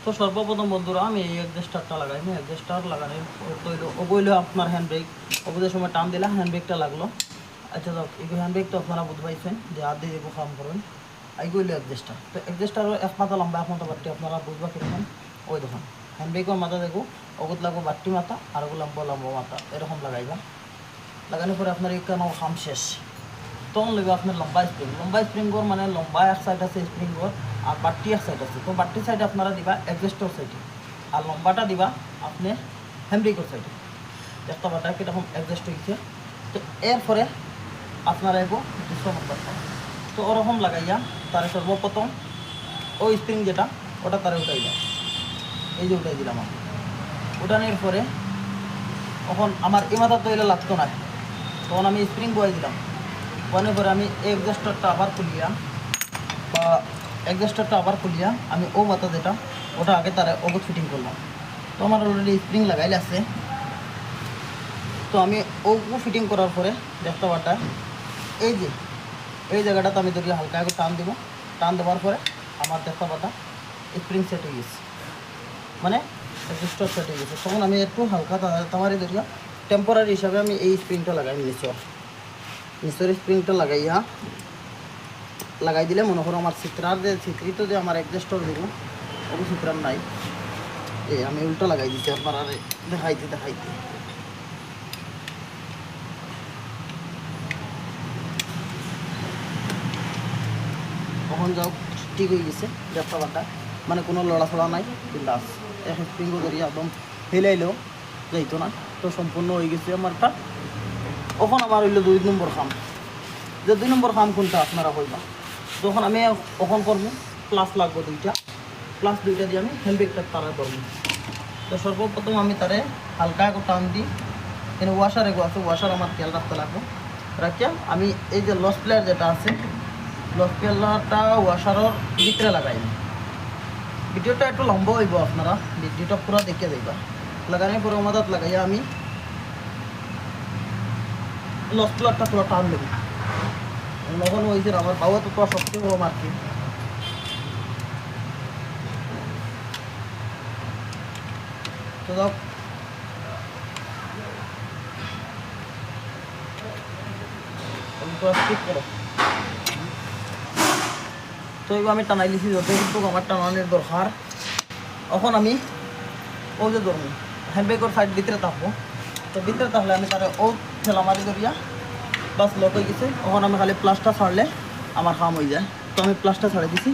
তো সর্বপ্রথম বন্ধুরা আমি এই অ্যাডজাস্টারটা লাগাই। অ্যাডজাস্টার লাগানোর ওগুলো আপনার হ্যান্ড ব্রেক ওগুলোর সময় টান দিলা হ্যান্ড ব্রেকটা লাগলো। আচ্ছা যাক এই হ্যান্ড ব্রেক তো আপনারা বুঝতে পাইছেন যে হাত দিয়ে দেখবো কাম করবেন। এইগুলো অ্যাডজাস্টার। তো অ্যাডজাস্টারও এক মাথা লম্বা এক মাথা বাট্টি আপনারা বুঝবা কীরকম ওই দেখুন হ্যান্ড ব্রেকের মাথা দেখো ওগুলো লাগবো বাট্টি মাথা আর ওগুলো লম্বা লম্বা মাথা এরকম লাগাইবা। লাগানোর পরে আপনার এখানে কাম শেষ। তখন লাগবে আপনার লম্বা স্প্রিংগর মানে লম্বা এক সাইড আছে স্প্রিংগর আর বাট্টি এক সাইড আছে। তো বাট্টি সাইডে আপনারা দিবা অ্যাডজাস্টর সাইডে আর লম্বাটা দিবা আপনি হ্যান্ডব্রেকের সাইডে। দেখতে পাটা কীরকম অ্যাডজাস্ট হয়েছে। তো এরপরে আপনারা এগো ডিসকাউন্ট করতে তো ওরকম লাগাইয়া তার সর্বপ্রথম ওই স্প্রিং যেটা ওটা তারে উঠাই দাও। এই যে উঠাই দিলাম আমি উঠানোর পরে তখন আমার এই মাথা তো এলে লাগতো না। তখন আমি স্প্রিং বয়ে দিলাম। বয়ানোর পরে আমি এই অ্যাডজাস্টারটা আবার খুলিয়া আমি ও মাথা যেটা ওটা আগে তারা ওগুলো ফিটিং করলাম। তো আমার অলরেডি স্প্রিং লাগাইলে আছে। তো আমি ওগুলো ফিটিং করার পরে দেখতে পাটা এই যে এই জায়গাটাতে আমি যদি হালকা করে টান দিব। টান দেওয়ার পরে আমার দেখতে পাটা স্প্রিং সেট হয়ে গেছে মানে অ্যাডজাস্টার সেট হয়ে গেছে। তখন আমি একটু হালকা তামারি ধরিয়া টেম্পোরারি হিসাবে আমি এই স্প্রিংটা লাগাই নিচের স্প্রিংটা লাগাই দিলে মনে করো আমার চিত্রিত যে আমার অ্যাডজাস্টার দিব ওগুলো চিত্রার নাই। এই আমি উল্টো লাগাই দিচ্ছি আপনার আর দেখাইতে তখন যাও ঠিক হয়ে গেছে। যাত্রাবারটা মানে কোনো লড়াছড়া নাই বিন্দাস এক স্প্রিংও ধরিয়া একদম ফেলাইলেও যাইতো না। তো সম্পূর্ণ হয়ে গেছে আমারটা। এখন আমার হইলো 2 নম্বর কাম। যে 2 নম্বর কাম কোনটা আপনারা কইবা। যখন আমি ওখন করবো প্লাস লাগবো প্লাস দুইটা দিয়ে আমি হ্যান্ডব্রেকটা তারা করবো। তো সর্বপ্রথম আমি তারে হালকা করে টান দিই। এখানে ওয়াশার এগো আছে ওয়াশার আমার খেয়াল রাখতে লাগবো। রাখিয়া আমি এই যে লস প্লেয়ার যেটা আছে লস প্লেয়ারটা ওয়াশারের ভিতরে লাগাই। ভিডিওটা একটু লম্বা হইব আপনারা ভিডিওটা পুরো দেখে যাইবা। লাগানোর পরে মাদাত লাগাইয়া আমি লস প্লেয়ারটা পুরো টান দেবো। নখন হয়েছে আমার বাবা তো সবচেয়ে বড় মার্কি। তো যাও করো। তো এবার আমি টানাই লিছি যত কিন্তু আমার টানানোর দরকার। এখন আমি ও যে ধরবো হ্যান্ডব্রেকের সাইড ভিতরে থাকবো। তো ভিতরে থাকলে আমি তারা ও ঠেলা মারি ধরিয়া বাস লক হয়ে গেছে। এখন আমি খালি প্লাসটা ছাড়লে আমার কাম হয়ে যায়। তো আমি প্লাসটা ছাড়ে দিছি।